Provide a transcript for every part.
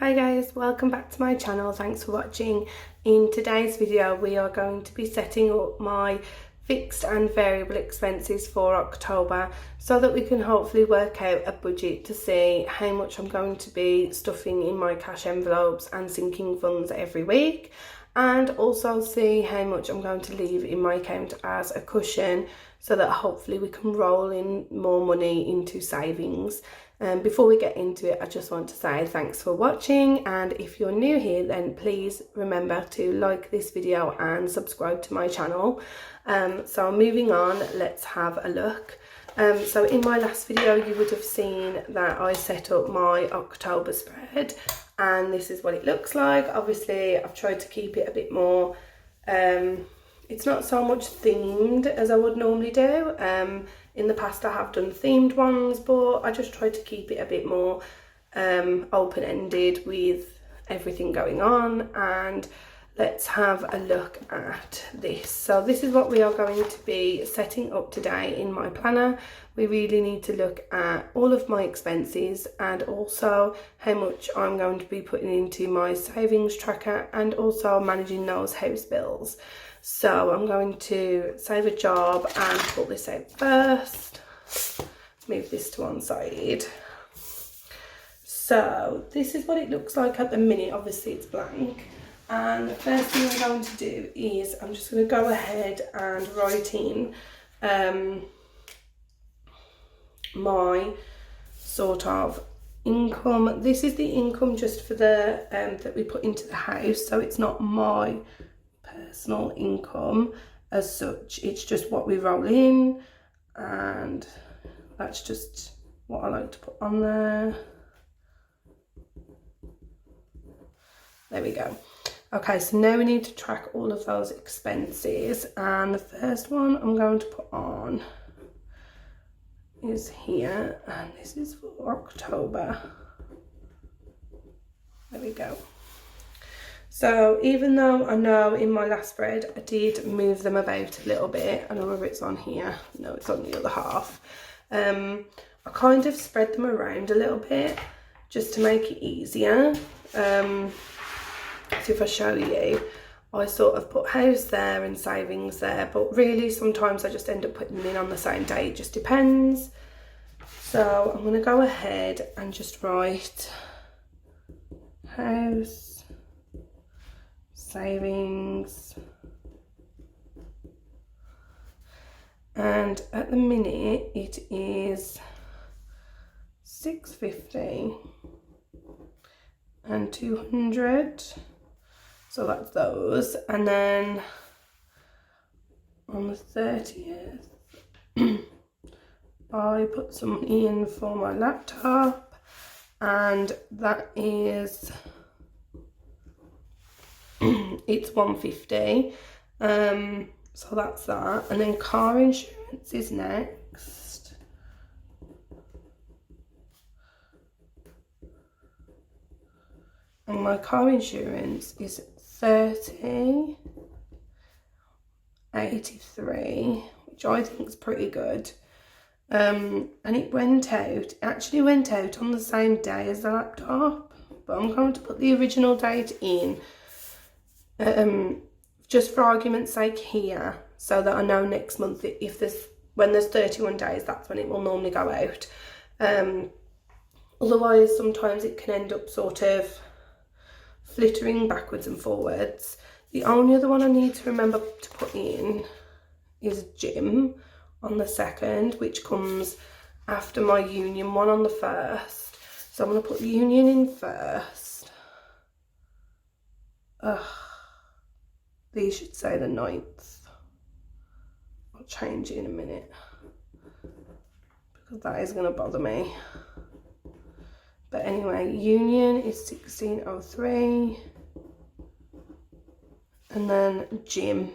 Hi guys, welcome back to my channel. Thanks for watching. In today's video we are going to be setting up my fixed and variable expenses for October so that we can hopefully work out a budget to see how much I'm going to be stuffing in my cash envelopes and sinking funds every week, and also see how much I'm going to leave in my account as a cushion so that hopefully we can roll in more money into savings. Before we get into it, I just want to say thanks for watching, and if you're new here then please remember to like this video and subscribe to my channel. So moving on, let's have a look. So in my last video you would have seen that I set up my October spread, and this is what it looks like. Obviously I've tried to keep it a bit more, it's not so much themed as I would normally do. In the past I have done themed ones, but I just tried to keep it a bit more open-ended with everything going on. And let's have a look at this. So this is what we are going to be setting up today in my planner. We really need to look at all of my expenses and also how much I'm going to be putting into my savings tracker and also managing those house bills. So I'm going to save a job and pull this out first. Move this to one side. So this is what it looks like at the minute. Obviously it's blank. And the first thing I'm going to do is I'm just going to go ahead and write in my sort of income. This is the income just for the that we put into the house, so it's not my personal income as such, it's just what we roll in, and that's just what I like to put on there. There we go. Okay, so now we need to track all of those expenses, and the first one I'm going to put on is here, and this is for October. There we go. So even though I know in my last spread I did move them about a little bit, I don't know whether it's on here, no it's on the other half, I kind of spread them around a little bit just to make it easier. So if I show you, I sort of put house there and savings there, but really sometimes I just end up putting them in on the same day, it just depends. So I'm going to go ahead and just write house, savings, and at the minute it is 650 and 200, so that's those. And then on the 30th I put some money in for my laptop, and that is it's 150, so that's that. And then car insurance is next, and my car insurance is 30.83, which I think is pretty good. And it actually went out on the same day as the laptop, but I'm going to put the original date in just for argument's sake here, so that I know next month if when there's 31 days, that's when it will normally go out. Otherwise sometimes it can end up sort of flittering backwards and forwards. The only other one I need to remember to put in is gym on the 2nd, which comes after my union one on the 1st. So I'm going to put union in first. These should say the 9th. I'll change it in a minute because that is going to bother me. But anyway, union is 1603, and then gym,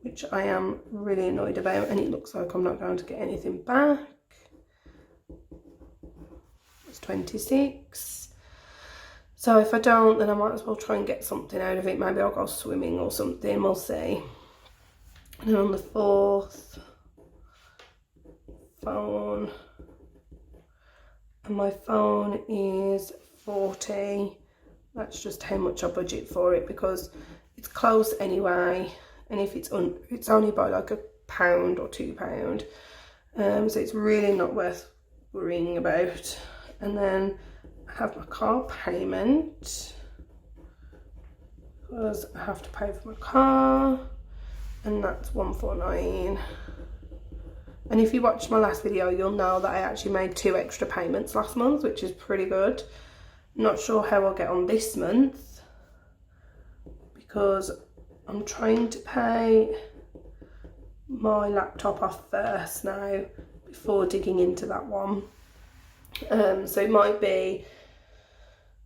which I am really annoyed about, and it looks like I'm not going to get anything back. It's 26. So if I don't, then I might as well try and get something out of it. Maybe I'll go swimming or something, we'll see. And then on the 4th, phone, and my phone is 40. That's just how much I budget for it, because it's close anyway, and if it's only by like £1 or £2, so it's really not worth worrying about. And then I have my car payment, because I have to pay for my car, and that's 149. And if you watched my last video, you'll know that I actually made 2 extra payments last month, which is pretty good. Not sure how I'll get on this month, because I'm trying to pay my laptop off first now before digging into that one. So it might be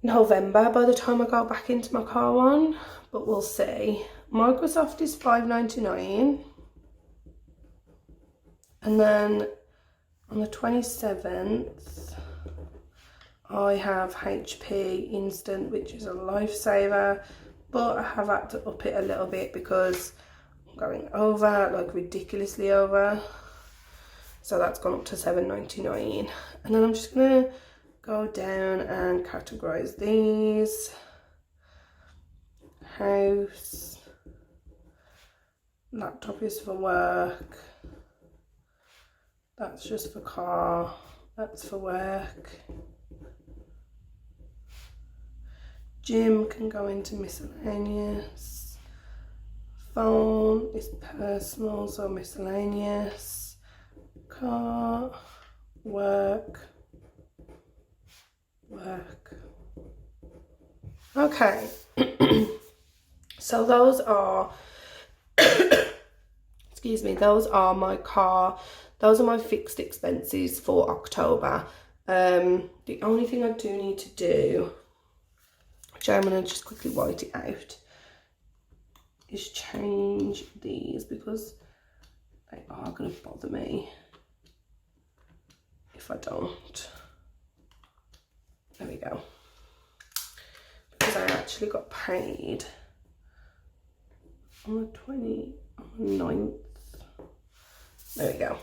November by the time I go back into my car one, but we'll see. Microsoft is $5.99, and then on the 27th I have HP Instant, which is a lifesaver, but I have had to up it a little bit because I'm going over, like ridiculously over. So that's gone up to $7.99. And then I'm just gonna go down and categorize these. House, laptop is for work, that's just for car, that's for work. Gym can go into miscellaneous. Phone is personal, so miscellaneous. Car, work, work. Okay. So those are excuse me, those are my fixed expenses for October. The only thing I do need to do, which I'm going to just quickly write it out, is change these, because they are going to bother me if I don't. There we go. Because I actually got paid on the 29th. There we go.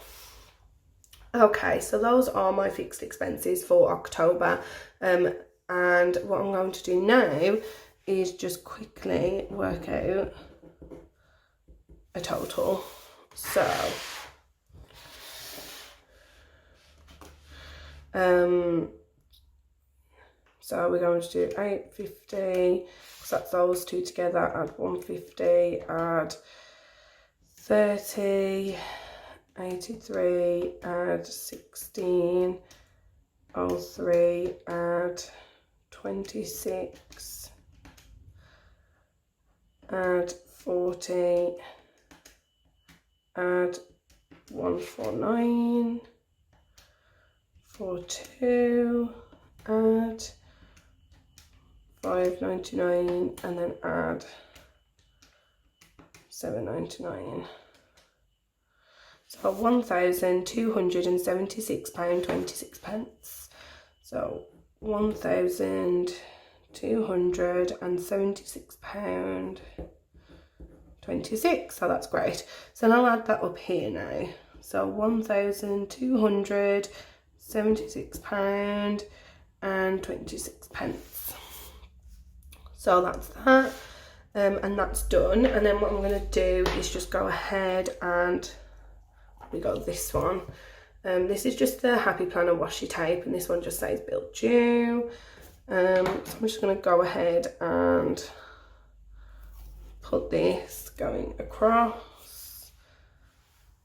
Okay, so those are my fixed expenses for October. And what I'm going to do now is just quickly work out a total. So we're going to do 850, because that's those two together, add 150, add 30, 83, add 16, 03, add 26, add 40, add 149, 42, add 599, and then add 799. So £1,276.26. So £1,276.26. So that's great. So now I'll add that up here now. So £1,276.26. So that's that, and that's done. And then what I'm going to do is just go ahead and we got this one. This is just the Happy Planner washi tape, and this one just says built due. So I'm just going to go ahead and put this going across,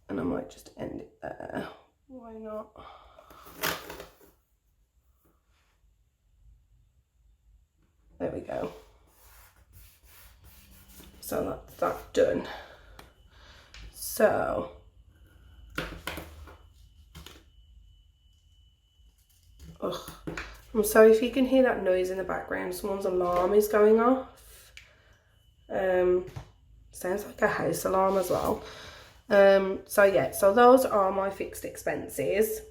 and I might just end it there. Why not? There we go. So that's that done. So I'm sorry if you can hear that noise in the background. Someone's alarm is going off. Sounds like a house alarm as well. So yeah, so those are my fixed expenses.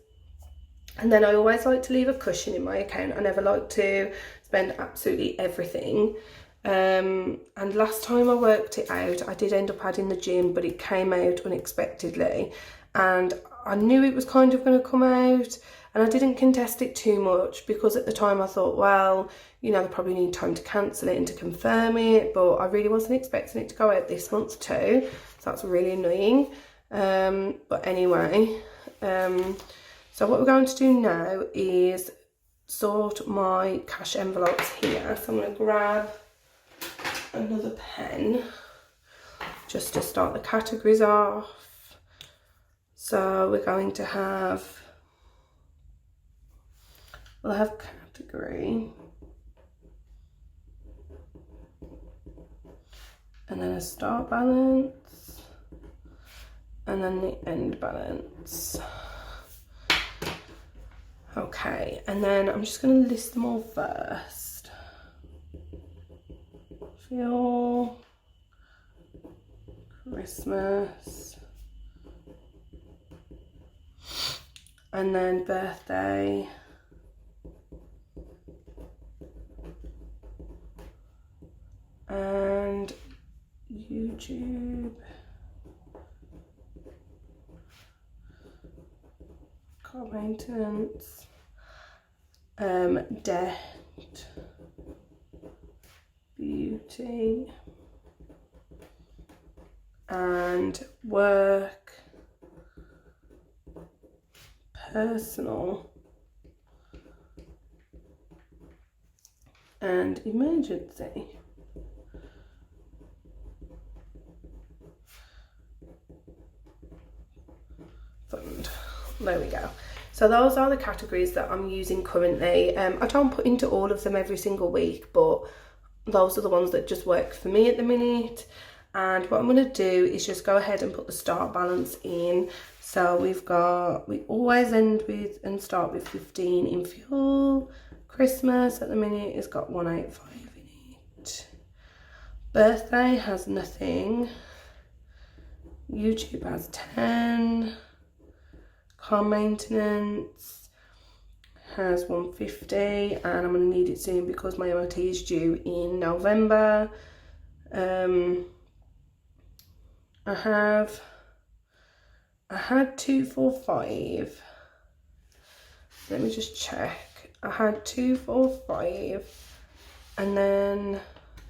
And then I always like to leave a cushion in my account. I never like to spend absolutely everything. And last time I worked it out, I did end up adding the gym, but it came out unexpectedly. And I knew it was kind of going to come out, and I didn't contest it too much because at the time I thought, well, you know, they probably need time to cancel it and to confirm it, but I really wasn't expecting it to go out this month too, so that's really annoying. But anyway, so what we're going to do now is sort my cash envelopes here. So I'm going to grab another pen just to start the categories off. So we're going to have, we'll have category, and then a start balance, and then the end balance. Okay, and then I'm just going to list them all first. Fuel, Christmas, and then birthday, and YouTube, car maintenance, debt, beauty, and work, personal, and emergency. Fund. There we go. So those are the categories that I'm using currently. I don't put into all of them every single week, but those are the ones that just work for me at the minute. And what I'm going to do is just go ahead and put the start balance in. So we always end with and start with 15 in fuel. Christmas at the minute has got 185 in it. Birthday has nothing. YouTube has 10. Car maintenance has 150, and I'm going to need it soon because my MOT is due in November. I had 245. Let me just check. I had 245, and then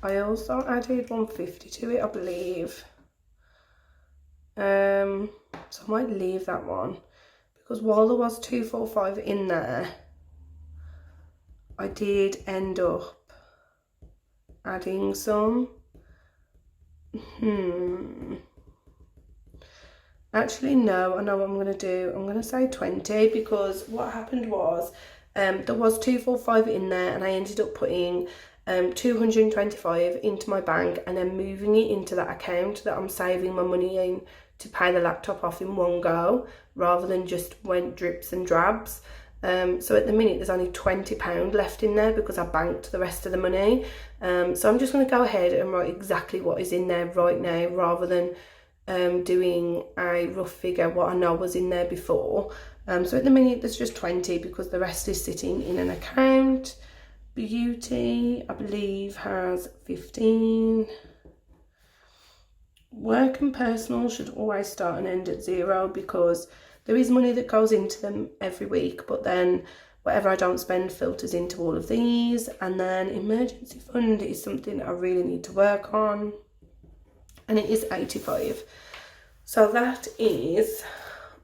I also added 150 to it, I believe. So I might leave that one, because while there was 245 in there, I did end up adding some. Actually, no, I know what I'm going to do. I'm going to say 20, because what happened was there was 245 in there, and I ended up putting 225 into my bank and then moving it into that account that I'm saving my money in to pay the laptop off in one go, rather than just went drips and drabs. So at the minute there's only £20 left in there because I banked the rest of the money. So I'm just going to go ahead and write exactly what is in there right now, rather than doing a rough figure what I know was in there before. So at the minute there's just 20 because the rest is sitting in an account. Beauty, I believe, has 15. Work and personal should always start and end at 0, because there is money that goes into them every week, but then whatever I don't spend filters into all of these. And then emergency fund is something I really need to work on, and it is 85. So that is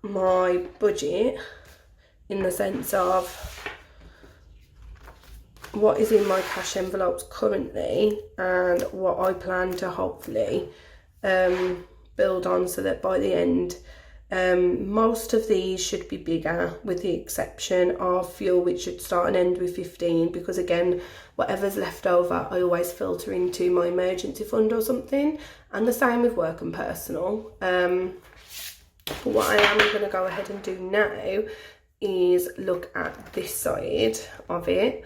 my budget in the sense of what is in my cash envelopes currently and what I plan to hopefully build on, so that by the end most of these should be bigger, with the exception of fuel, which should start and end with 15, because again, whatever's left over I always filter into my emergency fund or something, and the same with work and personal. But what I am going to go ahead and do now is look at this side of it.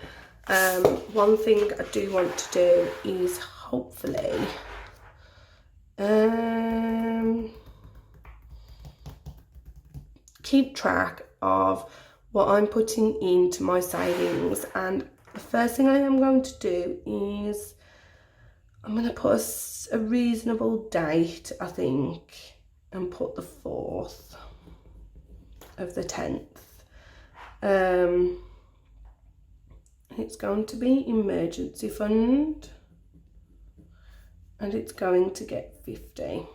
One thing I do want to do is hopefully keep track of what I'm putting into my savings. And the first thing I am going to do is I'm going to put a reasonable date, I think, and put the 4th. of the 10th. It's going to be emergency fund, and it's going to get 50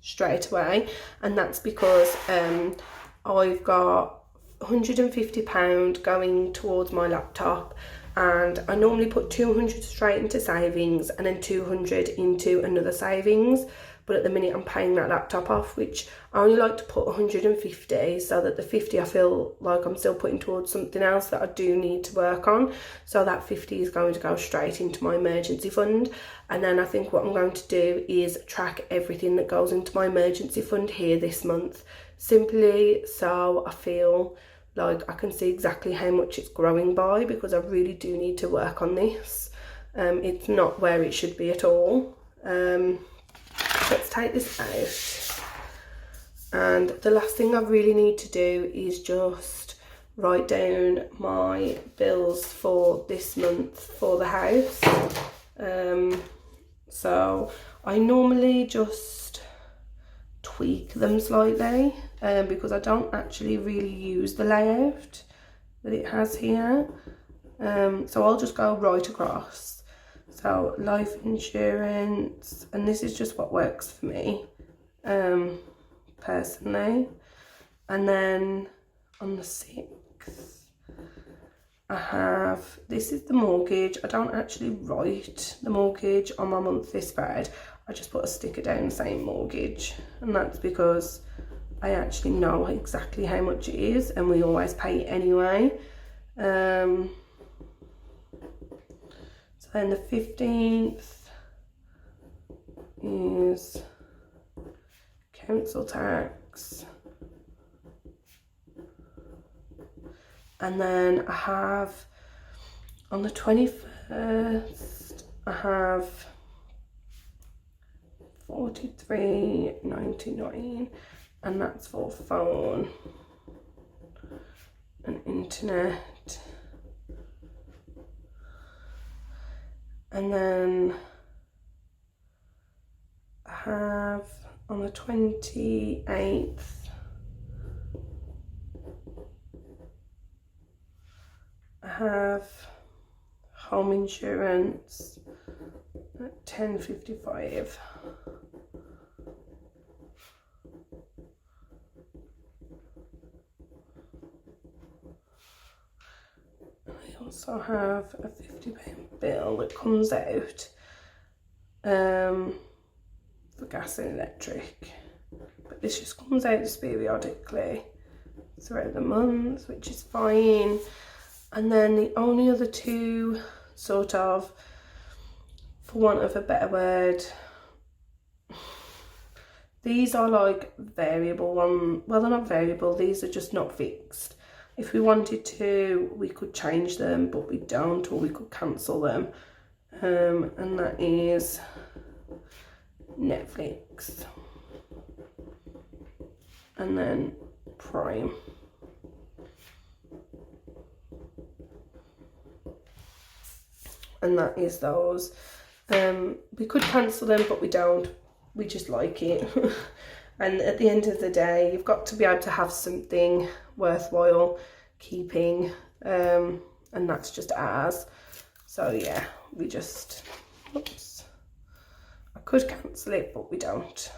straight away, and that's because I've got £150 going towards my laptop, and I normally put 200 straight into savings and then 200 into another savings, but at the minute I'm paying that laptop off, which I only like to put 150, so that the 50 I feel like I'm still putting towards something else that I do need to work on. So that 50 is going to go straight into my emergency fund. And then I think what I'm going to do is track everything that goes into my emergency fund here this month, simply so I feel like I can see exactly how much it's growing by, because I really do need to work on this. It's not where it should be at all. Let's take this out, and the last thing I really need to do is just write down my bills for this month for the house. So I normally just tweak them slightly because I don't actually really use the layout that it has here, so I'll just go right across. So life insurance, and this is just what works for me personally. And then on the 6th I have, this is the mortgage. I don't actually write the mortgage on my monthly spread, I just put a sticker down saying mortgage, and that's because I actually know exactly how much it is and we always pay it anyway. So then the 15th is council tax, and then I have on the 21st I have £43.99, and that's for phone and internet. And then I have on the 28th I have home insurance at £10.55. I also have a £50 bill that comes out for gas and electric, but this just comes out just periodically throughout the month, which is fine. And then the only other two, sort of, for want of a better word, these are like variable one. Well, they're not variable, these are just not fixed. If we wanted to, we could change them, but we don't, or we could cancel them. And that is Netflix and then Prime. And that is those. We could cancel them, but we don't. We just like it. And at the end of the day, you've got to be able to have something worthwhile keeping, and that's just ours. So yeah, we just, oops, I could cancel it, but we don't.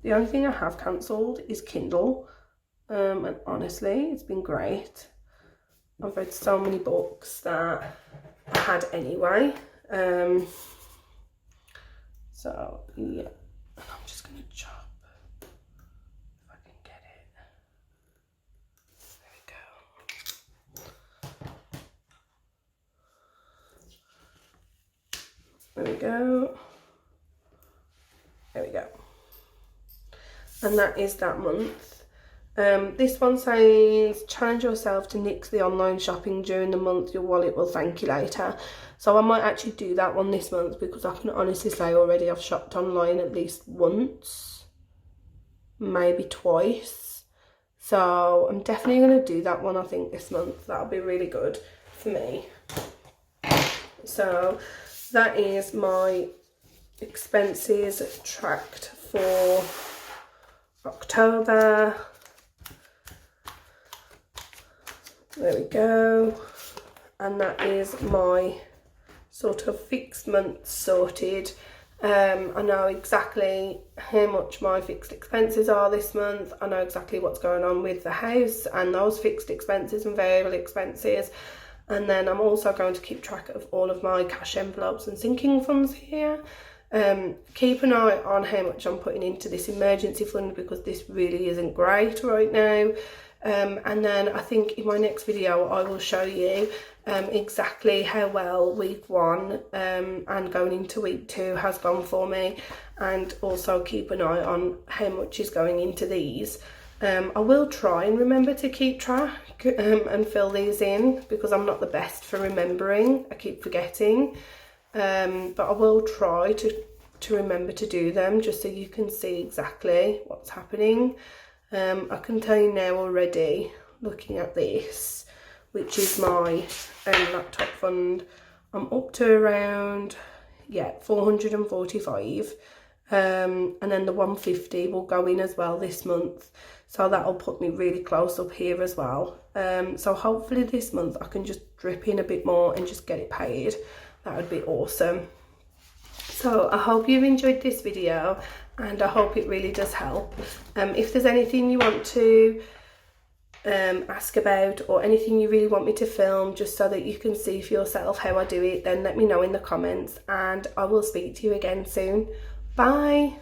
The only thing I have cancelled is Kindle, and honestly, it's been great. I've read so many books that I had anyway. So yeah, and I'm just gonna chop if I can get it. There we go. There we go. And that is that month. This one says, challenge yourself to nix the online shopping during the month. Your wallet will thank you later. So I might actually do that one this month, because I can honestly say already I've shopped online at least once, maybe twice. So I'm definitely going to do that one, I think, this month. That'll be really good for me. So that is my expenses tracked for October. There we go. And that is my sort of fixed month sorted. I know exactly how much my fixed expenses are this month. I know exactly what's going on with the house and those fixed expenses and variable expenses. And then I'm also going to keep track of all of my cash envelopes and sinking funds here. Keep an eye on how much I'm putting into this emergency fund, because this really isn't great right now. And then I think in my next video I will show you exactly how well week 1 and going into week 2 has gone for me, and also keep an eye on how much is going into these. I will try and remember to keep track and fill these in, because I'm not the best for remembering. I keep forgetting, but I will try to remember to do them, just so you can see exactly what's happening. I can tell you now already, looking at this, which is my laptop fund, I'm up to around 445, and then the 150 will go in as well this month, so that'll put me really close up here as well. So hopefully this month I can just drip in a bit more and just get it paid. That would be awesome. So I hope you've enjoyed this video, and I hope it really does help. If there's anything you want to ask about, or anything you really want me to film just so that you can see for yourself how I do it, then let me know in the comments, and I will speak to you again soon. Bye.